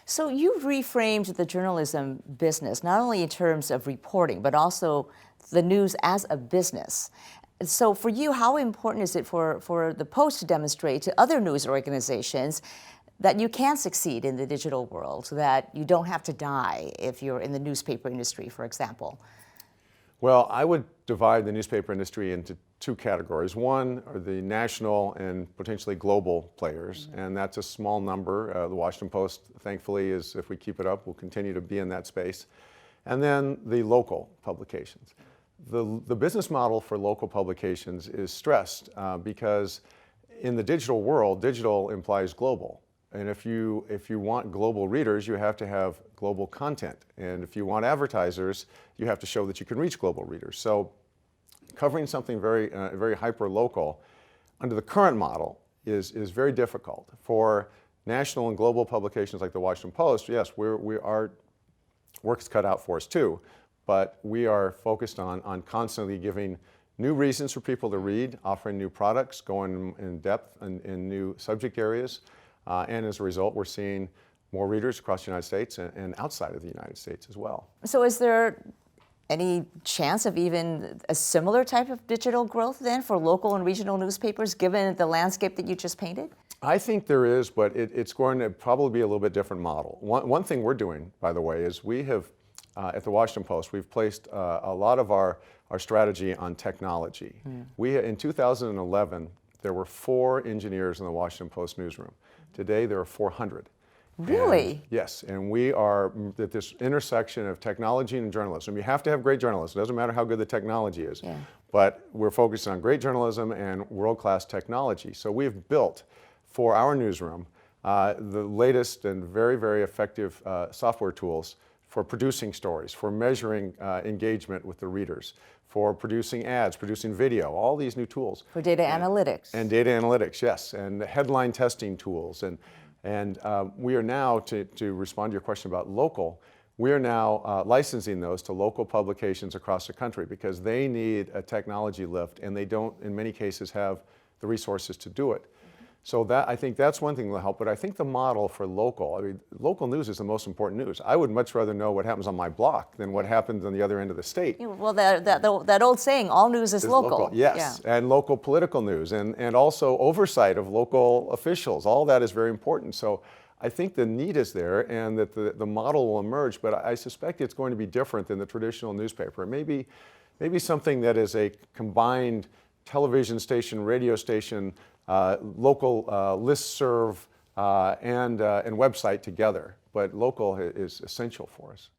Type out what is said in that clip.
So you've reframed the journalism business, not only in terms of reporting, but also the news as a business. So for you, how important is it for the Post to demonstrate to other news organizations that you can succeed in the digital world, so that you don't have to die if you're in the newspaper industry, for example? Well, I would divide the newspaper industry into two categories. One are the national and potentially global players, and that's a small number. The Washington Post, thankfully, if we keep it up, will continue to be in that space. And then the local publications. The business model for local publications is stressed because in the digital world, digital implies global. And if you want global readers, you have to have global content. And if you want advertisers, you have to show that you can reach global readers. So covering something very hyper-local under the current model is very difficult. For national and global publications like the Washington Post, yes, our work's cut out for us too, but we are focused on constantly giving new reasons for people to read, offering new products, going in depth in new subject areas. And as a result, we're seeing more readers across the United States and outside of the United States as well. So is there any chance of even a similar type of digital growth then for local and regional newspapers, given the landscape that you just painted? I think there is, but it's going to probably be a little bit different model. One thing we're doing, by the way, is we have, at the Washington Post, we've placed a lot of our strategy on technology. In 2011, there were 4 engineers in the Washington Post newsroom. Today, there are 400. Really? And, yes, and we are at this intersection of technology and journalism. You have to have great journalism. It doesn't matter how good the technology is. Yeah. But we're focused on great journalism and world-class technology. So we've built for our newsroom the latest and very effective software tools for producing stories, for measuring engagement with the readers, for producing ads, producing video, all these new tools. For data analytics. And data analytics, yes, and headline testing tools. And we are now, to respond to your question about local, we are now licensing those to local publications across the country because they need a technology lift and they don't, in many cases, have the resources to do it. So I think that's one thing that will help, but I think the model for local news is the most important news. I would much rather know what happens on my block than what happens on the other end of the state. Yeah, well, that old saying, all news is local. Yes, yeah. And local political news and also oversight of local officials. All that is very important. So I think the need is there and that the model will emerge, but I suspect it's going to be different than the traditional newspaper. Maybe something that is a combined television station, radio station, local listserv and website together, but local is essential for us.